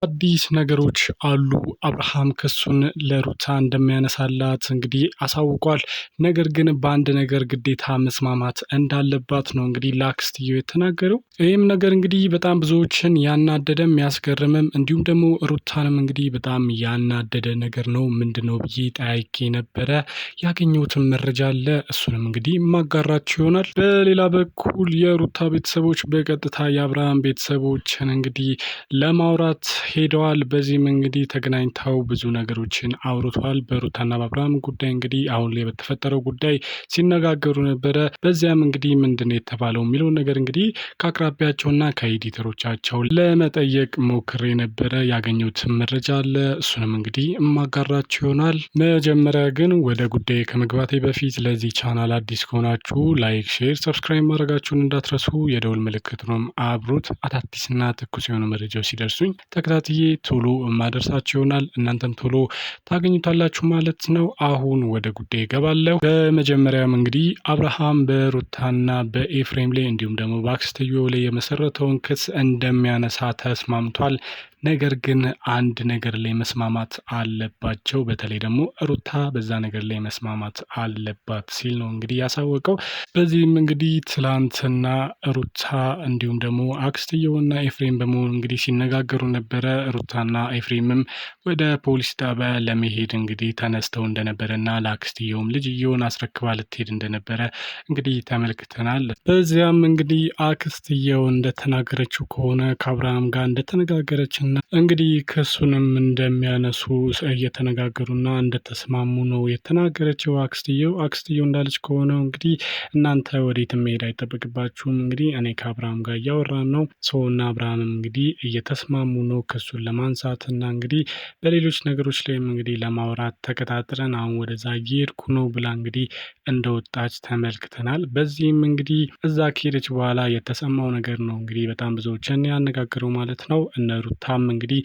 አዲስ ነገሮች አሉ። አብርሃም ክሱን ለሩታ እንደሚያነሳላት እንግዲህ አሳውቋል። ነገር ግን በአንድ ነገር ግዴታ መስማማት እንዳለባት ነው እንግዲህ ለአክስትየው የተናገረው። ይህም ነገር እንግዲህ በጣም ብዙዎችን ያናደደም ያስገርምም እንዲሁም ደግሞ ሩታንም እንግዲህ በጣም ያናደደ ነገር ነው። ምንድን ነው ብዬ ጠያቄ ነበረ። ያገኘሁትን መረጃ አለ፣ እሱንም እንግዲህ ማጋራችሁ ይሆናል። በሌላ በኩል የሩታ ቤተሰቦች በቀጥታ የአብርሃም ቤተሰቦችን እንግዲህ ለማውራት ሄደዋል። በዚህም እንግዲህ ተገናኝተው ብዙ ነገሮችን አውርተዋል። በሩታና በአብርሃም ጉዳይ እንግዲህ አሁን ላይ በተፈጠረው ጉዳይ ሲነጋገሩ ነበረ። በዚያም እንግዲህ ምንድን የተባለው የሚለውን ነገር እንግዲህ ከአቅራቢያቸውና ከኤዲተሮቻቸው ለመጠየቅ ሞክሬ ነበረ። ያገኘሁትን መረጃ አለ፣ እሱንም እንግዲህ እማጋራችሁ ይሆናል። መጀመሪያ ግን ወደ ጉዳይ ከመግባቴ በፊት ለዚህ ቻናል አዲስ ከሆናችሁ ላይክ፣ ሼር፣ ሰብስክራይብ ማድረጋችሁን እንዳትረሱ። የደውል ምልክቱንም አብሩት። አዳዲስና ትኩስ የሆኑ መረጃዎች ሲደርሱኝ ተከታትዬ ቶሎ ማደርሳችሁ ይሆናል። እናንተም ቶሎ ታገኙታላችሁ ማለት ነው። አሁን ወደ ጉዳይ እገባለሁ። በመጀመሪያም እንግዲህ አብርሃም በሩታና በኤፍሬም ላይ እንዲሁም ደግሞ በአክስትየው ላይ የመሰረተውን ክስ እንደሚያነሳ ተስማምቷል። ነገር ግን አንድ ነገር ላይ መስማማት አለባቸው። በተለይ ደግሞ ሩታ በዛ ነገር ላይ መስማማት አለባት ሲል ነው እንግዲህ ያሳወቀው። በዚህም እንግዲህ ትላንትና ሩታ እንዲሁም ደግሞ አክስትየውና ኤፍሬም በመሆኑ እንግዲህ ሲነጋገሩ ነበረ። ሩታና ኤፍሬምም ወደ ፖሊስ ጣቢያ ለመሄድ እንግዲህ ተነስተው እንደነበረና ለአክስትየውም ልጅየውን አስረክባ ልትሄድ እንደነበረ እንግዲህ ተመልክተናል። በዚያም እንግዲህ አክስትየው እንደተናገረችው ከሆነ ከአብርሃም ጋር እንደተነጋገረች እንግዲህ ክሱንም እንደሚያነሱ እየተነጋገሩና እንደተስማሙ ነው የተናገረችው አክስትየው እንዳለች ከሆነ እንግዲህ እናንተ ወዴትም መሄድ አይጠበቅባችሁም፣ እንግዲህ እኔ ከአብርሃም ጋር እያወራን ነው። ሰውና አብርሃምም እንግዲህ እየተስማሙ ነው ክሱን ለማንሳት እና እንግዲህ በሌሎች ነገሮች ላይም እንግዲህ ለማውራት ተቀጣጥረን አሁን ወደዛ እየሄድኩ ነው ብላ እንግዲህ እንደወጣች ተመልክተናል። በዚህም እንግዲህ እዛ ከሄደች በኋላ የተሰማው ነገር ነው እንግዲህ በጣም ብዙዎችን ያነጋግረው ማለት ነው። እነ ሩታም እንግዲህ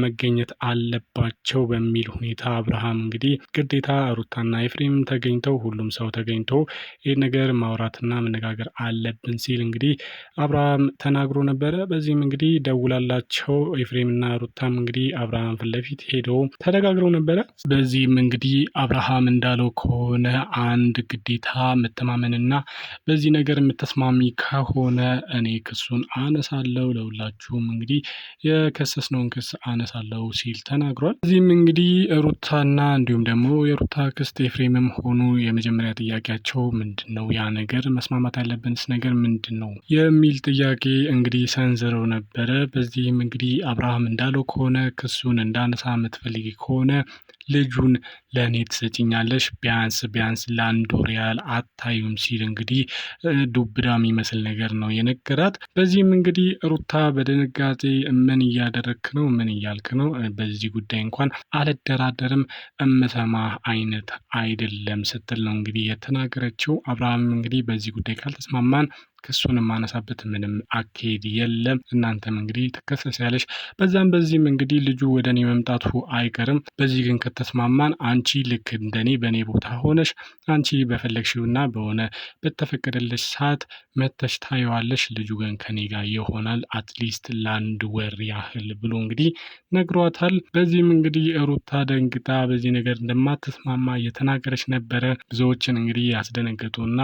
መገኘት አለባቸው በሚል ሁኔታ አብርሃም እንግዲህ ግዴታ ሩታና ኤፍሬም ተገኝተው ሁሉም ሰው ተገኝቶ ይህ ነገር ማውራትና መነጋገር አለብን ሲል እንግዲህ አብርሃም ተናግሮ ነበረ። በዚህም እንግዲህ ደውላላቸው ኤፍሬምና ሩታም እንግዲህ አብርሃም ፊት ለፊት ሄደው ተነጋግረው ነበረ። በዚህም እንግዲህ አብርሃም እንዳለው ከሆነ አንድ ግዴታ መተማመንና በዚህ ነገር የምተስማሚ ከሆነ እኔ ክሱን አነሳለሁ፣ ለሁላችሁም እንግዲህ የከሰስነውን ክስ አነሳለሁ ሲል ተናግሯል። እዚህም እንግዲህ ሩታና እንዲሁም ደግሞ የሩታ ክስት ኤፍሬምም ሆኑ የመጀመሪያ ጥያቄያቸው ምንድን ነው፣ ያ ነገር መስማማት ያለብንስ ነገር ምንድን ነው የሚል ጥያቄ እንግዲህ ሰንዝረው ነበረ። በዚህም እንግዲህ አብርሃም እንዳለው ከሆነ ክሱን እንዳነሳ የምትፈልጊ ከሆነ ልጁን ለእኔ ትሰጭኛለሽ፣ ቢያንስ ለአንድ ወር ያህል አታዩም ሲል እንግዲህ ዱብዳ የሚመስል ነገር ነው የነገራት። በዚህም እንግዲህ ሩታ በድንጋጤ ምን እያደረግክ ነው? ምን እያልክ ነው? በዚህ ጉዳይ እንኳን አልደራደርም፣ እምሰማ አይነት አይደለም ስትል ነው እንግዲህ የተናገረችው። አብርሃም እንግዲህ በዚህ ጉዳይ ካልተስማማን ክሱን ማነሳበት ምንም አካሄድ የለም፣ እናንተም እንግዲህ ትከሰሳለሽ፣ በዚህም እንግዲህ ልጁ ወደ እኔ መምጣቱ አይቀርም። በዚህ ግን ከተስማማን አንቺ ልክ እንደኔ በእኔ ቦታ ሆነሽ አንቺ በፈለግሽውና በሆነ በተፈቀደለሽ ሰዓት መተሽ ታየዋለሽ፣ ልጁ ግን ከኔ ጋር ይሆናል አትሊስት ለአንድ ወር ያህል ብሎ እንግዲህ ነግሯታል። በዚህም እንግዲህ ሩታ ደንግጣ በዚህ ነገር እንደማትስማማ እየተናገረች ነበረ። ብዙዎችን እንግዲህ ያስደነገጡና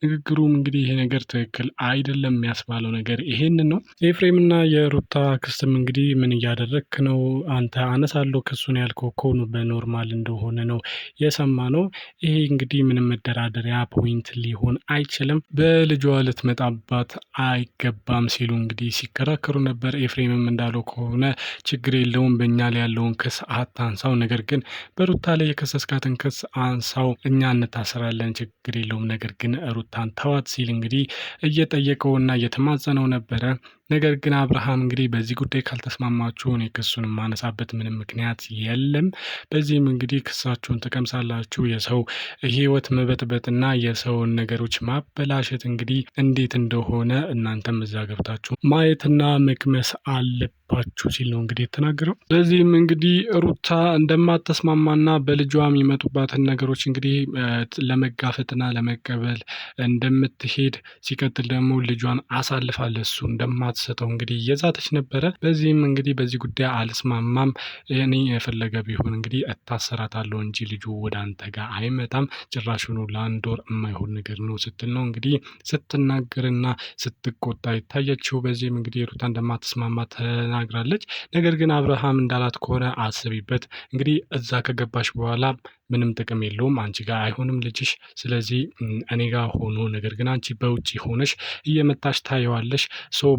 ንግግሩም እንግዲህ ይሄ ነገር ትክክል አይደለም የሚያስባለው ነገር ይሄንን ነው። ኤፍሬምና የሩታ ክስም እንግዲህ ምን እያደረግክ ነው አንተ? አነሳለሁ ክሱን ያልከው እኮ በኖርማል እንደሆነ ነው የሰማ ነው። ይሄ እንግዲህ ምንም መደራደሪያ ፖይንት ሊሆን አይችልም፣ በልጇ ልትመጣባት አይገባም ሲሉ እንግዲህ ሲከራከሩ ነበር። ኤፍሬምም እንዳለው ከሆነ ችግር የለውም በእኛ ላይ ያለውን ክስ አታንሳው፣ ነገር ግን በሩታ ላይ የከሰስካትን ክስ አንሳው፣ እኛ እንታሰራለን፣ ችግር የለውም፣ ነገር ግን ሩታን ተዋት ሲል እንግዲህ እየጠየቀውና እየተማጸነው ነበረ። ነገር ግን አብርሃም እንግዲህ በዚህ ጉዳይ ካልተስማማችሁ እኔ ክሱን ማነሳበት ምንም ምክንያት የለም፣ በዚህም እንግዲህ ክሳችሁን ትቀምሳላችሁ። የሰው ህይወት መበጥበጥና የሰውን ነገሮች ማበላሸት እንግዲህ እንዴት እንደሆነ እናንተም እዛ ገብታችሁ ማየትና መቅመስ አለባችሁ ሲል ነው እንግዲህ የተናገረው። በዚህም እንግዲህ ሩታ እንደማትስማማና በልጇ የሚመጡባትን ነገሮች እንግዲህ ለመጋፈጥና ለመቀበል እንደምትሄድ ሲቀጥል ደግሞ ልጇን አሳልፋ ለሱ እንደማትሰጥ እንደማትሰጠው እንግዲህ እየዛተች ነበረ። በዚህም እንግዲህ በዚህ ጉዳይ አልስማማም፣ እኔ የፈለገ ቢሆን እንግዲህ እታሰራታለሁ እንጂ ልጁ ወደ አንተ ጋር አይመጣም፣ ጭራሹኑ ለአንድ ወር የማይሆን ነገር ነው ስትል ነው እንግዲህ ስትናገርና ስትቆጣ ይታያችው። በዚህም እንግዲህ ሩታ እንደማትስማማ ተናግራለች። ነገር ግን አብርሃም እንዳላት ከሆነ አስቢበት እንግዲህ እዛ ከገባሽ በኋላ ምንም ጥቅም የለውም፣ አንቺ ጋር አይሆንም ልጅሽ። ስለዚህ እኔ ጋር ሆኖ ነገር ግን አንቺ በውጭ ሆነሽ እየመጣሽ ታየዋለሽ።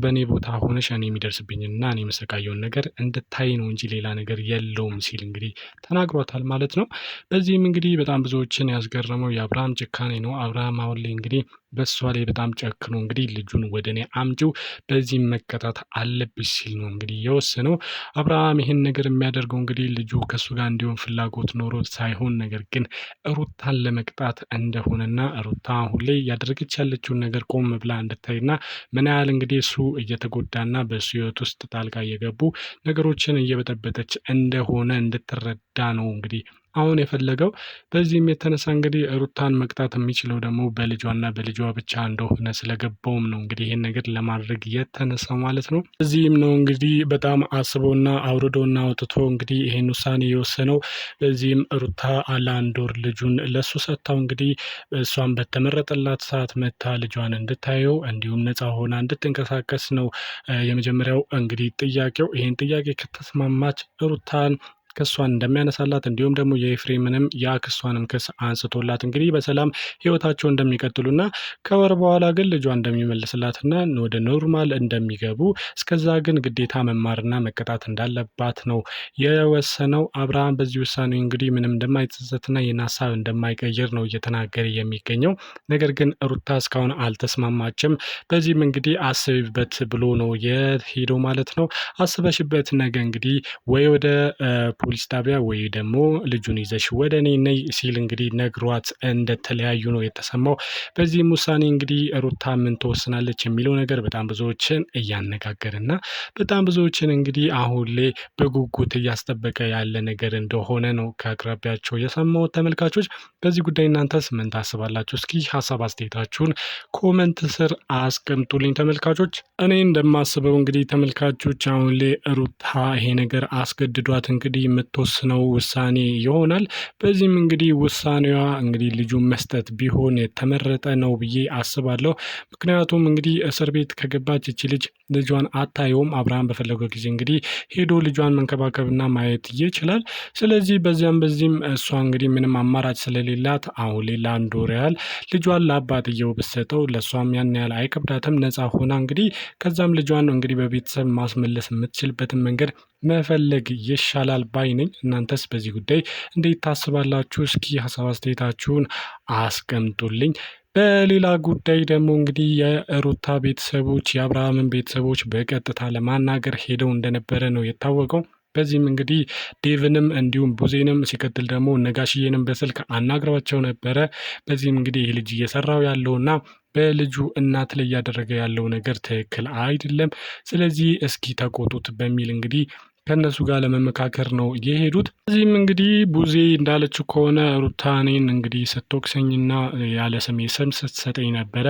በእኔ ቦታ ሆነሽ እኔ የሚደርስብኝና እኔ የምሰቃየውን ነገር እንድታይ ነው እንጂ ሌላ ነገር የለውም ሲል እንግዲህ ተናግሯታል ማለት ነው። በዚህም እንግዲህ በጣም ብዙዎችን ያስገረመው የአብርሃም ጭካኔ ነው። አብርሃም አሁን ላይ እንግዲህ በእሷ ላይ በጣም ጨክኖ እንግዲህ ልጁን ወደ እኔ አምጪው፣ በዚህም መቀጣት አለብሽ ሲል ነው እንግዲህ የወሰነው። አብርሃም ይህን ነገር የሚያደርገው እንግዲህ ልጁ ከእሱ ጋር እንዲሆን ፍላጎት ኖሮት ሳይሆን ነገር ግን ሩታን ለመቅጣት እንደሆነና ሩታ አሁን ላይ እያደረገች ያለችውን ነገር ቆም ብላ እንድታይና ምን ያህል እንግዲህ እሱ እየተጎዳና በእሱ ሕይወት ውስጥ ጣልቃ እየገቡ ነገሮችን እየበጠበጠች እንደሆነ እንድትረዳ ነው እንግዲህ አሁን የፈለገው። በዚህም የተነሳ እንግዲህ ሩታን መቅጣት የሚችለው ደግሞ በልጇና በልጇ ብቻ እንደሆነ ስለገባውም ነው እንግዲህ ይሄን ነገር ለማድረግ የተነሳው ማለት ነው። በዚህም ነው እንግዲህ በጣም አስቦና አውርዶና አውጥቶ እንግዲህ ይሄን ውሳኔ የወሰነው። በዚህም ሩታ ለአንድ ወር ልጁን ለሱ ሰጥታው እንግዲህ እሷን በተመረጠላት ሰዓት መታ ልጇን እንድታየው እንዲሁም ነፃ ሆና እንድትንቀሳቀስ ነው የመጀመሪያው እንግዲህ ጥያቄው። ይሄን ጥያቄ ከተስማማች ሩታን ክሷን እንደሚያነሳላት እንዲሁም ደግሞ የኤፍሬምንም የአክስቷንም ክስ አንስቶላት እንግዲህ በሰላም ህይወታቸው እንደሚቀጥሉና ከወር በኋላ ግን ልጇ እንደሚመልስላትና ወደ ኖርማል እንደሚገቡ፣ እስከዛ ግን ግዴታ መማርና መቀጣት እንዳለባት ነው የወሰነው። አብርሃም በዚህ ውሳኔ እንግዲህ ምንም እንደማይጸጸትና ይህን ሀሳብ እንደማይቀይር ነው እየተናገረ የሚገኘው። ነገር ግን ሩታ እስካሁን አልተስማማችም። በዚህም እንግዲህ አስብበት ብሎ ነው የሄደው ማለት ነው። አስበሽበት ነገ እንግዲህ ወይ ወደ ፖሊስ ጣቢያ ወይ ደግሞ ልጁን ይዘሽ ወደ እኔ ነይ ሲል እንግዲህ ነግሯት እንደተለያዩ ነው የተሰማው። በዚህም ውሳኔ እንግዲህ ሩታ ምን ትወስናለች የሚለው ነገር በጣም ብዙዎችን እያነጋገርና በጣም ብዙዎችን እንግዲህ አሁን ላይ በጉጉት እያስጠበቀ ያለ ነገር እንደሆነ ነው ከአቅራቢያቸው የሰማሁት። ተመልካቾች በዚህ ጉዳይ እናንተስ ምን ታስባላችሁ? እስኪ ሀሳብ አስተያየታችሁን ኮመንት ስር አስቀምጡልኝ ተመልካቾች። እኔ እንደማስበው እንግዲህ ተመልካቾች አሁን ላይ ሩታ ይሄ ነገር አስገድዷት እንግዲህ የምትወስነው ውሳኔ ይሆናል። በዚህም እንግዲህ ውሳኔዋ እንግዲህ ልጁን መስጠት ቢሆን የተመረጠ ነው ብዬ አስባለሁ። ምክንያቱም እንግዲህ እስር ቤት ከገባች እቺ ልጅ ልጇን አታየውም። አብርሃም በፈለገው ጊዜ እንግዲህ ሄዶ ልጇን መንከባከብና ማየት ይችላል። ስለዚህ በዚህም እሷ እንግዲህ ምንም አማራጭ ስለሌላት አሁን ሌላ አንድ ወር ያህል ልጇን ለአባትየው ብትሰጠው ለእሷም ያን ያህል አይከብዳትም። ነፃ ሆና እንግዲህ ከዛም ልጇን እንግዲህ በቤተሰብ ማስመለስ የምትችልበትን መንገድ መፈለግ ይሻላል ባይ ነኝ። እናንተስ በዚህ ጉዳይ እንዴት ታስባላችሁ? እስኪ ሀሳብ አስተያየታችሁን አስቀምጡልኝ። በሌላ ጉዳይ ደግሞ እንግዲህ የሩታ ቤተሰቦች የአብርሃምን ቤተሰቦች በቀጥታ ለማናገር ሄደው እንደነበረ ነው የታወቀው። በዚህም እንግዲህ ዴቭንም እንዲሁም ቡዜንም ሲቀጥል ደግሞ ነጋሽዬንም በስልክ አናግረዋቸው ነበረ። በዚህም እንግዲህ ይህ ልጅ እየሰራው ያለውና በልጁ እናት ላይ እያደረገ ያለው ነገር ትክክል አይደለም፣ ስለዚህ እስኪ ተቆጡት በሚል እንግዲህ ከእነሱ ጋር ለመመካከር ነው የሄዱት። እዚህም እንግዲህ ቡዜ እንዳለችው ከሆነ ሩታ እኔን እንግዲህ ስትወቅሰኝና ያለ ስሜ ስም ስትሰጠኝ ነበረ።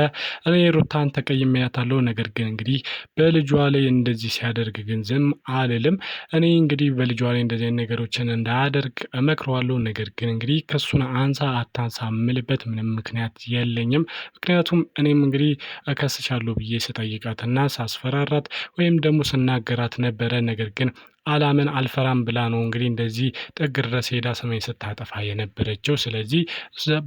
እኔ ሩታን ተቀይሜያታለሁ። ነገር ግን እንግዲህ በልጇ ላይ እንደዚህ ሲያደርግ ግን ዝም አልልም። እኔ እንግዲህ በልጇ ላይ እንደዚህ አይነት ነገሮችን እንዳያደርግ እመክረዋለሁ። ነገር ግን እንግዲህ ከሱን አንሳ አታንሳ ምልበት ምንም ምክንያት የለኝም። ምክንያቱም እኔም እንግዲህ እከስሻለሁ ብዬ ስጠይቃትና ሳስፈራራት ወይም ደግሞ ስናገራት ነበረ። ነገር ግን አላምን አልፈራም ብላ ነው እንግዲህ እንደዚህ ጥግ ድረስ ሄዳ ስሜን ስታጠፋ የነበረችው። ስለዚህ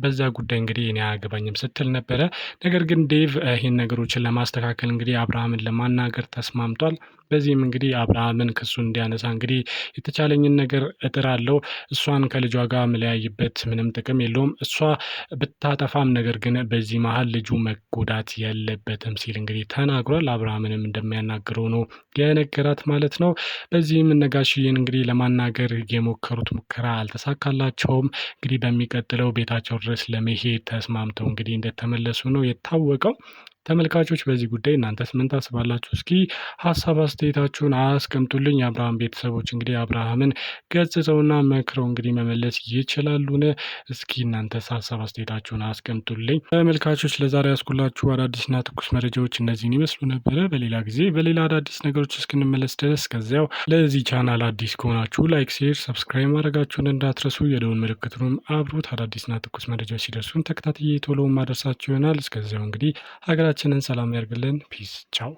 በዛ ጉዳይ እንግዲህ እኔ አያገባኝም ስትል ነበረ። ነገር ግን ዴቭ ይህን ነገሮችን ለማስተካከል እንግዲህ አብርሃምን ለማናገር ተስማምቷል። በዚህም እንግዲህ አብርሃምን ክሱ እንዲያነሳ እንግዲህ የተቻለኝን ነገር እጥራለሁ። እሷን ከልጇ ጋር መለያይበት ምንም ጥቅም የለውም። እሷ ብታጠፋም ነገር ግን በዚህ መሀል ልጁ መጎዳት የለበትም ሲል እንግዲህ ተናግሯል። አብርሃምንም እንደሚያናግረው ነው የነገራት ማለት ነው። በዚህም ነጋሽዬን እንግዲህ ለማናገር የሞከሩት ሙከራ አልተሳካላቸውም። እንግዲህ በሚቀጥለው ቤታቸው ድረስ ለመሄድ ተስማምተው እንግዲህ እንደተመለሱ ነው የታወቀው። ተመልካቾች በዚህ ጉዳይ እናንተስ ምን ታስባላችሁ? እስኪ ሀሳብ አስተያየታችሁን አስቀምጡልኝ። የአብርሃም ቤተሰቦች እንግዲህ አብርሃምን ገጽጸውና መክረው እንግዲህ መመለስ ይችላሉን? እስኪ እናንተስ ሀሳብ አስተያየታችሁን አስቀምጡልኝ። ተመልካቾች ለዛሬ ያስኩላችሁ አዳዲስና ትኩስ መረጃዎች እነዚህን ይመስሉ ነበረ። በሌላ ጊዜ በሌላ አዳዲስ ነገሮች እስክንመለስ ድረስ ከዚያው ለዚህ ቻናል አዲስ ከሆናችሁ ላይክ፣ ሼር፣ ሰብስክራይብ ማድረጋችሁን እንዳትረሱ። የደወል ምልክቱንም አብሩት። አዳዲስና ትኩስ መረጃዎች ሲደርሱን ተከታትዬ ቶሎ ማደርሳችሁ ይሆናል። እስከዚያው እንግዲህ ሀገራችንን ሰላም ያርግልን። ፒስ ቻው።